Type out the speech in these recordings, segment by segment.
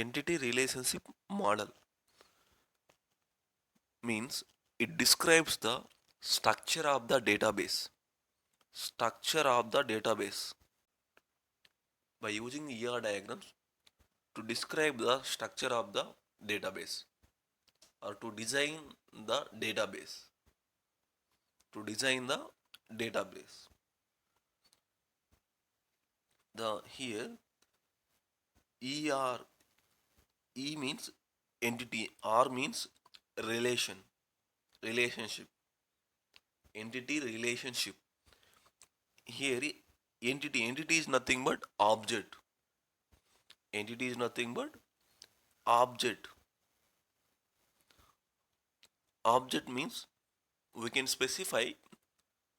Entity relationship model means it describes the structure of the database. Structure of the database by using ER diagrams to describe the structure of the database or to design the database. To design the database. The here ER E means entity, R means relationship, entity relationship. Here entity is nothing but object. Entity is nothing but object. Object means we can specify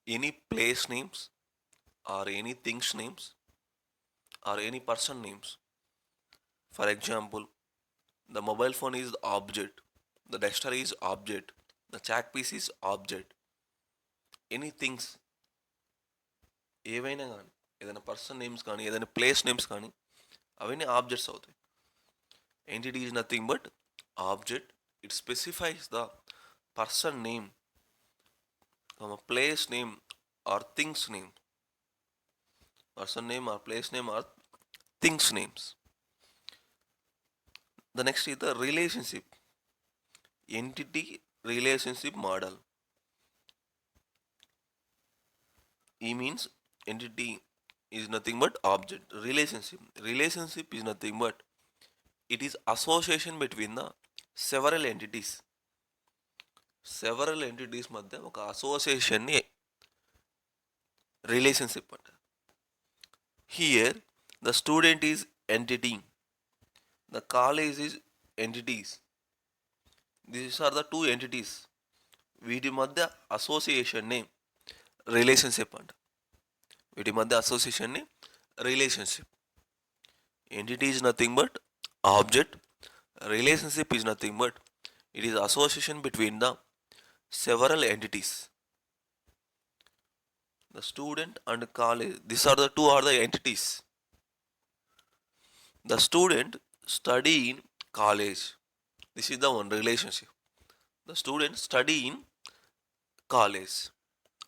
any place names or any things names or any person names. For example, the mobile phone is object, the dictionary is object, the chalk piece is object. Any things ఏవైనా కానీ ఏదైనా person names కానీ ఏదైనా place names కానీ అవన్నీ objects అవుతాయి. Entity is nothing but object. It specifies the person name, place name are things name. Person name or place name or things names. The next is the relationship. Entity relationship model. E means entity is nothing but object. Relationship is nothing but it is association between the several entities. Several entities మధ్య ఒక అసోసియేషన్ని relationship అంట. Here the student is entity, the college is entities. These are the two entities. వీటి మధ్య అసోసియేషన్ని relationship అంట. వీటి మధ్య అసోసియేషన్ని relationship. Entity is nothing but object. Relationship is nothing but it is association between the several entities. The student and college, these are the two are the entities. The student study in college. This is the one relationship. The student study in college.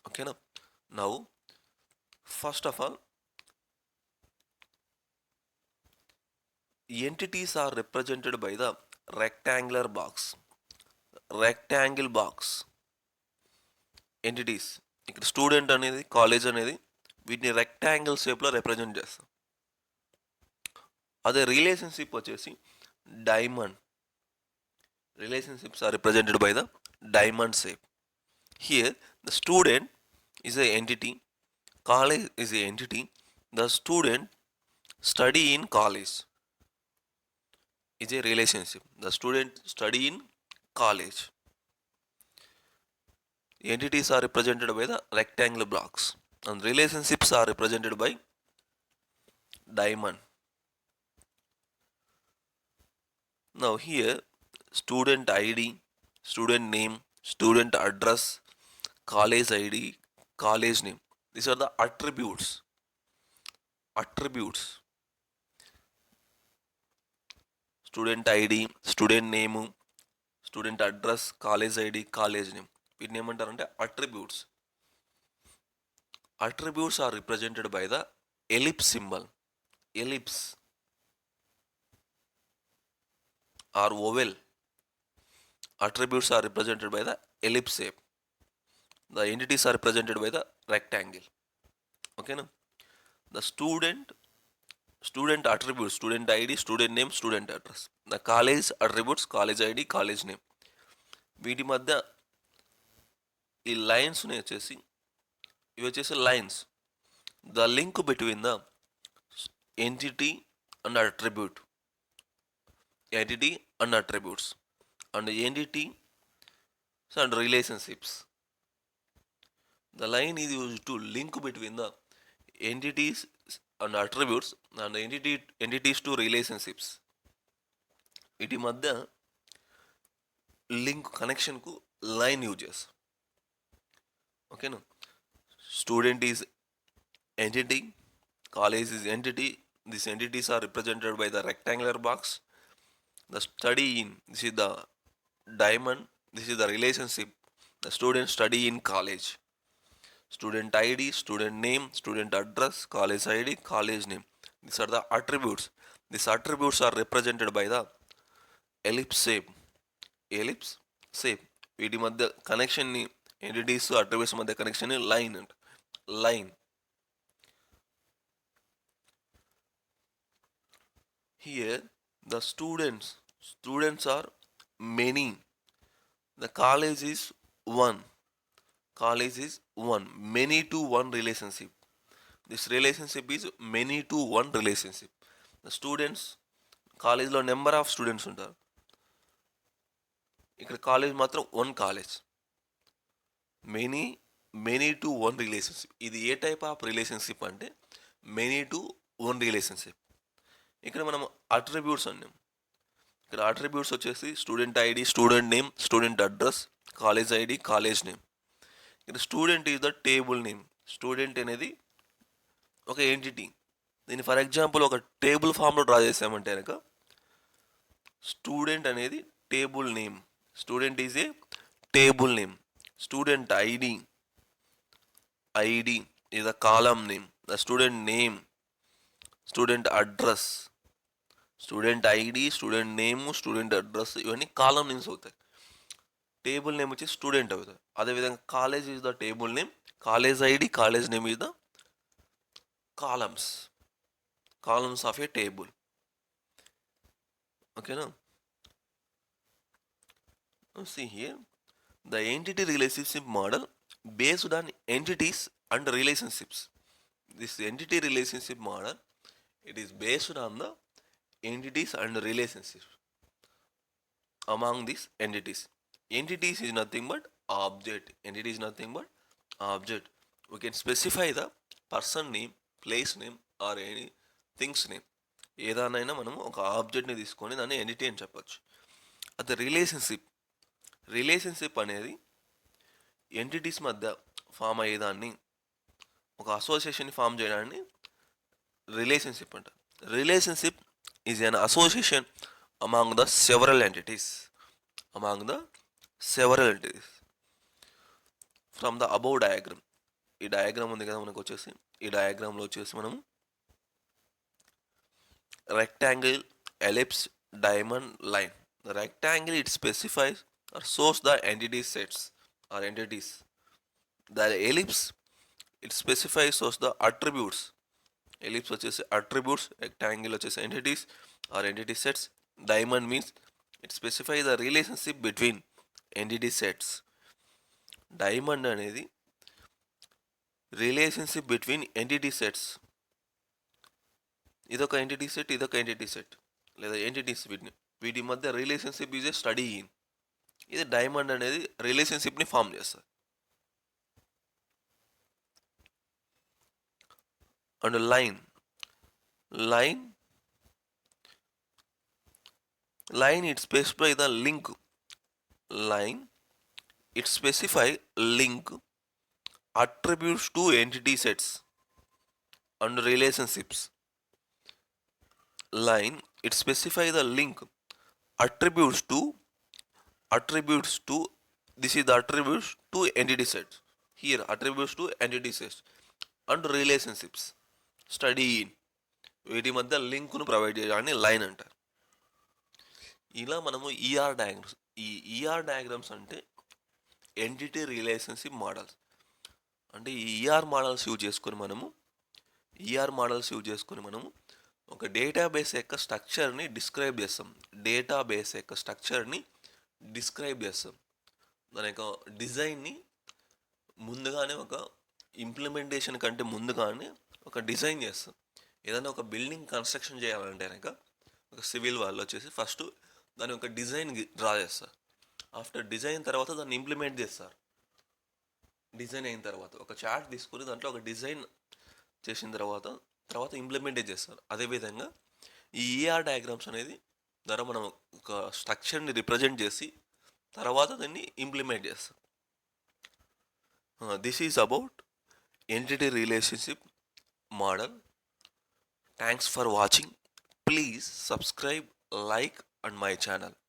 Okay now. Now, first of all, entities are represented by the rectangular box. Rectangle box. Entities. ఇక్కడ student అనేది college అనేది వీటిని rectangle షేప్లో represent చేస్తాం. అదే relationship వచ్చేసి diamond. Relationships are represented by the diamond shape. Here the student is a entity, college is a entity. The student study in college is a relationship. The student study in college. Entities are represented by the rectangular blocks and relationships are represented by diamond. Now here student ID, student name, student address, college ID, college name. These are the attributes. Attributes. Student ID, student name, student address, college ID, college name. వీటిని ఏమంటారంటే attributes. Attributes are represented by the ellipse symbol. Ellipse are oval. Attributes are represented by the ellipse shape. The entities are represented by the rectangle. ఓకేనా. The student attributes, student ID, student name, student address. The college attributes, college ID, college name. వీటి మధ్య ఈ lines వచ్చేసి ఇవి వచ్చేసి lines. The link between the entity and attribute. Entity and attributes and entity and relationships. The line is used to link between the entities and attributes and entities to relationships. వీటి మధ్య link కనెక్షన్కు line use చేస్తాం. ఓకేనా. Student is entity, college is entity. These entities are represented by the rectangular box The study in, this is the diamond, this is the relationship. The student study in college. Student ID, student name, student address, college ID, college name. These are the attributes. These attributes are represented by the ellipse shape. Ellipse shape. వీటి మధ్య కనెక్షన్ని, entities attributes మధ్య connection line అంట. Line. Here the students are many. The college is one. College is one. Many to one relationship. This relationship is many to one relationship. The students, కాలేజ్లో number of students ఉంటారు. ఇక్కడ college మాత్రం one college. Many to one relationship. ఇది ఏ type of relationship అంటే many to one relationship. ఇక్కడ మనం attributes అన్నాం. ఇక్కడ అట్రిబ్యూట్స్ వచ్చేసి student ID, student name, student address, college ID, college name. ఇక్కడ student is the table name. Student అనేది ఒక ఎంటిటీ. దీన్ని ఫర్ ఎగ్జాంపుల్ ఒక టేబుల్ ఫామ్లో డ్రా చేసామంటే కనుక స్టూడెంట్ అనేది table name. Student is A table name. Student ID is the column name. The student name, student address, student ID, student name, student address, ఇవన్నీ column names అవుతాయి. Table name వచ్చి student అవుతుంది. అదేవిధంగా college is the table name, college ID, college name is the columns of a table. Okay, now see here the entity relationship model based on entities and relationships. This entity relationship model, it is based on the entities and relationships among these entities. Entities is nothing but object. Entity is nothing but object. We can specify the person name, place name or any things name. ఏదానైనా మనము ఒక ఆబ్జెక్ట్ని తీసుకొని దాన్ని entity అని చెప్పచ్చు. అది relationship అనేది entities మధ్య ఫామ్ అయ్యేదాన్ని, ఒక అసోసియేషన్ని ఫామ్ చేయడాన్ని రిలేషన్షిప్ అంటారు. Relationship is an association among the several entities. From the above diagram. ఈ డయాగ్రామ్ ఉంది కదా మనకు వచ్చేసి, ఈ డయాగ్రామ్లో వచ్చేసి మనం rectangle, ellipse, diamond, line. The rectangle, it specifies or shows the entity sets or entities. The ellipse, it specifies shows the attributes. Ellipse వచ్చేసి attributes, rectangle వచ్చేసి entities or entity sets. Diamond means it specifies the relationship between entity sets. Diamond అనేది relationship between entity sets. ఇదొక entity set, ఇదొక entity set, లేదా entities వీటి మధ్య relationship is a study in. ఇది diamond అనేది రిలేషన్షిప్ని form చేస్తుంది. And line it specify the link. Line it specify link attributes to entity sets and relationships. Line, it specifies the link attributes to this is the attributes to entity sets. Here attributes to entity sets and relationships study in. వీటి మధ్య లింక్ను provide చేయడాన్ని line అంటారు. ఇలా మనము ER diagrams. ఈ ER diagrams అంటే entity relationship models. అంటే ఈ ఈఆర్ మోడల్స్ యూజ్ చేసుకొని మనము ఒక డేటాబేస్ యొక్క స్ట్రక్చర్ని డిస్క్రైబ్ చేస్తాం. దాని యొక్క డిజైన్ని ముందుగానే, ఒక ఇంప్లిమెంటేషన్ కంటే ముందుగానే ఒక డిజైన్ చేస్తాం. ఏదైనా ఒక బిల్డింగ్ కన్స్ట్రక్షన్ చేయాలంటే కనుక ఒక సివిల్ వాళ్ళు వచ్చేసి ఫస్ట్ దాని యొక్క డిజైన్ డ్రా చేస్తారు. ఆఫ్టర్ డిజైన్ తర్వాత దాన్ని ఇంప్లిమెంట్ చేస్తారు. డిజైన్ అయిన తర్వాత ఒక చార్ట్ తీసుకుని దాంట్లో ఒక డిజైన్ చేసిన తర్వాత ఇంప్లిమెంట్ చేస్తారు. అదేవిధంగా ఈ ఈఆర్ డయాగ్రామ్స్ అనేది ద్వారా మనం ఒక స్ట్రక్చర్ని రిప్రజెంట్ చేసి తర్వాత దాన్ని ఇంప్లిమెంట్ చేస్తాం. This is about entity relationship model. Thanks for watching. Please subscribe, like and my channel.